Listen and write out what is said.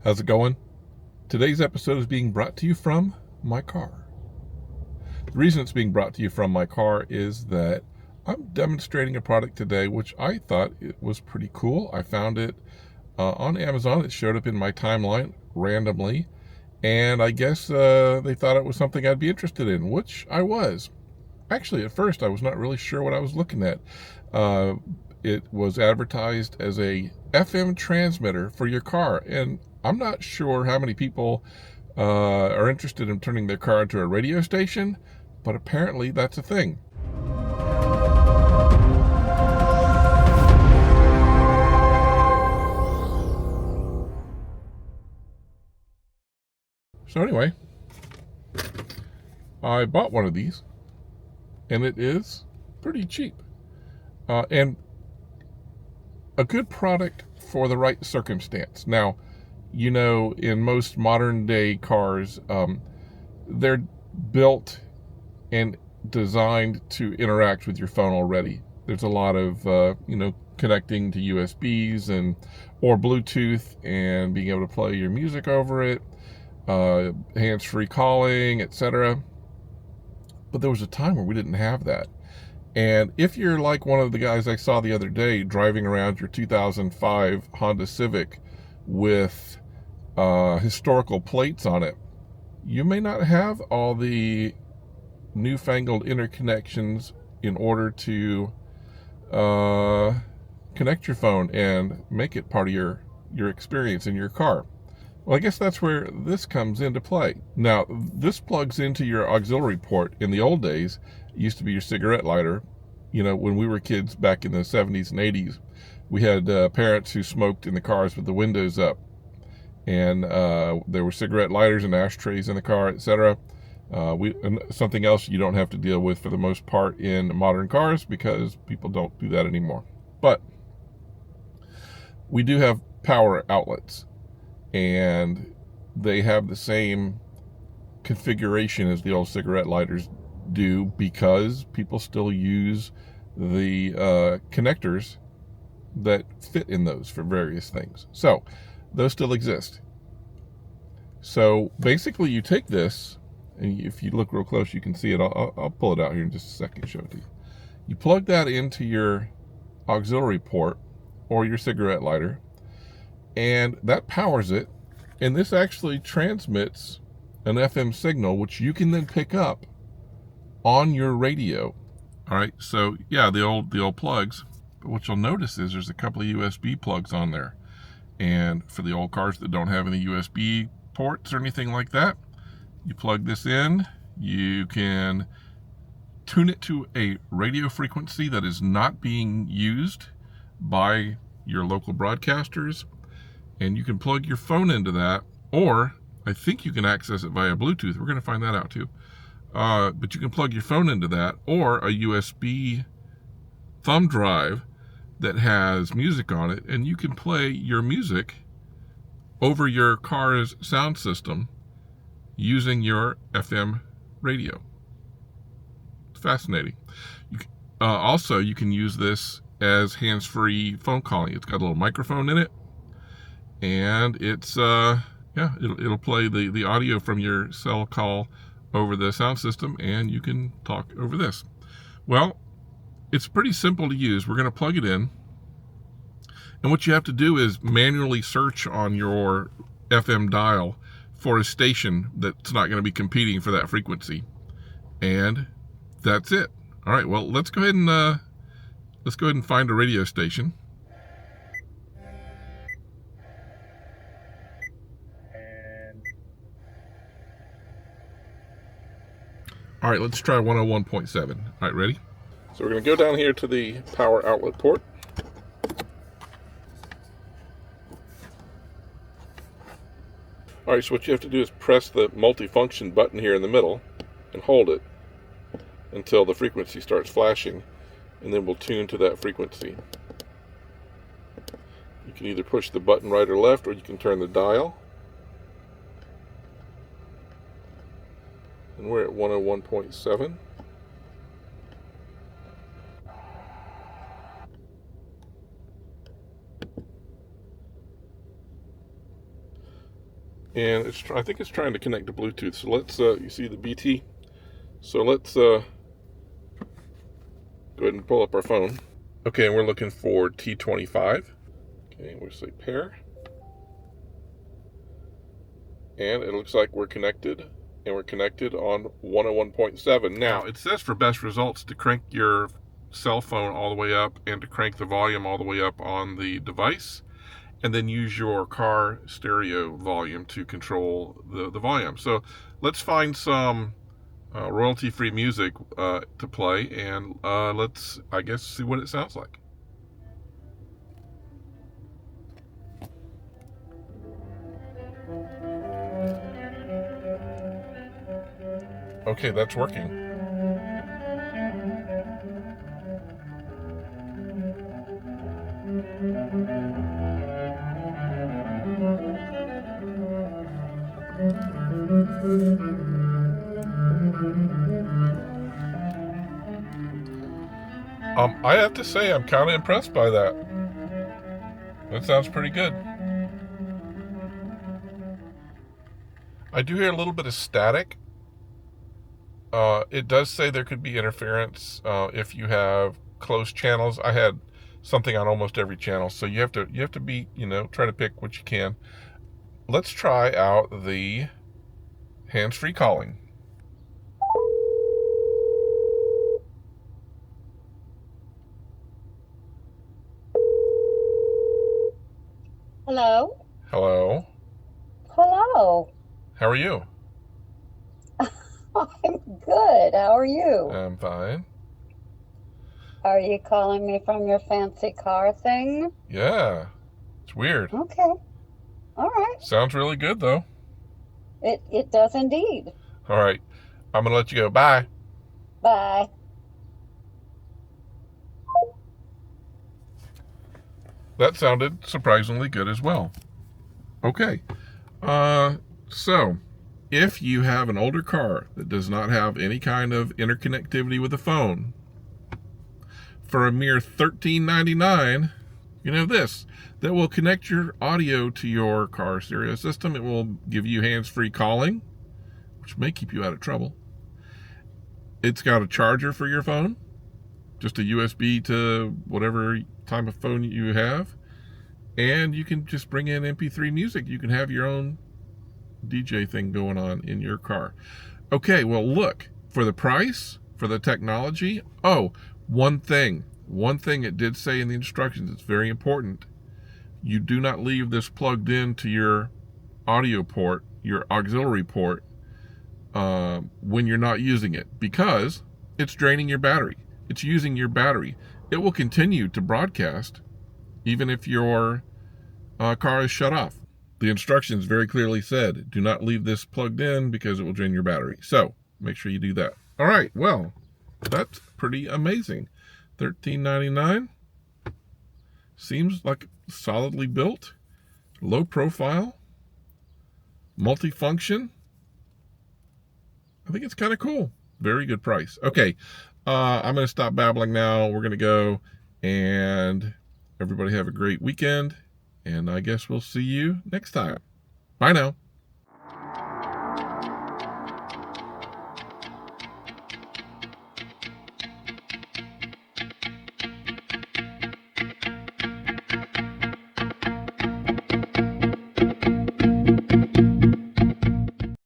How's it going? Today's episode is being brought to you from my car. The reason it's being brought to you from my car is that I'm demonstrating a product today which I thought it was pretty cool. I found it on Amazon. It showed up in my timeline randomly, and I guess they thought it was something I'd be interested in, which I was. Actually, at first, I was not really sure what I was looking at. Uh, it was advertised as a FM transmitter for your car, and I'm not sure how many people are interested in turning their car into a radio station, but apparently that's a thing. So anyway, I bought one of these, and it is pretty cheap. And a good product for the right circumstance. Now, you know, in most modern day cars, they're built and designed to interact with your phone already. There's a lot of, connecting to USBs or Bluetooth and being able to play your music over it, hands-free calling, etc. But there was a time where we didn't have that. And if you're like one of the guys I saw the other day driving around your 2005 Honda Civic with historical plates on it, you may not have all the newfangled interconnections in order to connect your phone and make it part of your experience in your car. Well, I guess that's where this comes into play. Now, this plugs into your auxiliary port. In the old days, it used to be your cigarette lighter. You know, when we were kids back in the 70s and 80s, we had parents who smoked in the cars with the windows up. And there were cigarette lighters and ashtrays in the car, etc. Something else you don't have to deal with for the most part in modern cars because people don't do that anymore. But we do have power outlets, and they have the same configuration as the old cigarette lighters do because people still use the connectors that fit in those for various things. So those still exist. So basically you take this, and if you look real close you can see it. I'll pull it out here in just a second and show it to you. You plug that into your auxiliary port or your cigarette lighter, and that powers it, and this actually transmits an FM signal which you can then pick up on your radio. All right, so yeah, the old plugs, but what you'll notice is there's a couple of USB plugs on there, and for the old cars that don't have any USB ports or anything like that, you plug this in, you can tune it to a radio frequency that is not being used by your local broadcasters, and you can plug your phone into that, or I think you can access it via Bluetooth. We're going to find that out too. But you can plug your phone into that, or a USB thumb drive that has music on it, and you can play your music over your car's sound system using your FM radio. It's fascinating. Also, you can use this as hands-free phone calling. It's got a little microphone in it, and it's it'll play the audio from your cell call over the sound system, and you can talk over this. Well, it's pretty simple to use. We're going to plug it in, and what you have to do is manually search on your FM dial for a station that's not going to be competing for that frequency, and that's it. All right, well, let's go ahead and find a radio station. All right, let's try 101.7. All right, ready? So we're going to go down here to the power outlet port. All right, so what you have to do is press the multifunction button here in the middle and hold it until the frequency starts flashing, and then we'll tune to that frequency. You can either push the button right or left, or you can turn the dial. And we're at 101.7. and I think it's trying to connect to Bluetooth. So let's, you see the BT? So let's go ahead and pull up our phone. Okay, and we're looking for T25. Okay, we'll say pair. And it looks like we're connected, and we're connected on 101.7. Now, it says for best results to crank your cell phone all the way up and to crank the volume all the way up on the device, and then use your car stereo volume to control the volume. So let's find some royalty-free music to play, and let's, I guess, see what it sounds like. Okay, that's working. I have to say, I'm kind of impressed by that. That sounds pretty good. I do hear a little bit of static. It does say there could be interference if you have closed channels. I had something on almost every channel, so you have to be, try to pick what you can. Let's try out the hands-free calling. Hello? Hello. Hello. How are you? I'm good. How are you? I'm fine. Are you calling me from your fancy car thing? Yeah. It's weird. Okay. All right. Sounds really good, though. It does indeed. All right. I'm going to let you go. Bye. Bye. That sounded surprisingly good as well. Okay. So if you have an older car that does not have any kind of interconnectivity with the phone, for a mere $13.99, you can have this that will connect your audio to your car stereo system. It will give you hands-free calling, which may keep you out of trouble. It's got a charger for your phone, just a USB to whatever type of phone you have, and you can just bring in MP3 music. You can have your own DJ thing going on in your car. Okay, well, look, for the price, for the technology, one thing it did say in the instructions, it's very important. You do not leave this plugged into your audio port, your auxiliary port, when you're not using it, because it's draining your battery. It's using your battery. It will continue to broadcast even if your car is shut off. The instructions very clearly said, do not leave this plugged in because it will drain your battery. So make sure you do that. All right, well, that's pretty amazing. $13.99 seems like solidly built, low profile, multifunction. I think it's kind of cool. Very good price. Okay, I'm going to stop babbling now. We're going to go, and everybody have a great weekend, and I guess we'll see you next time. Bye now.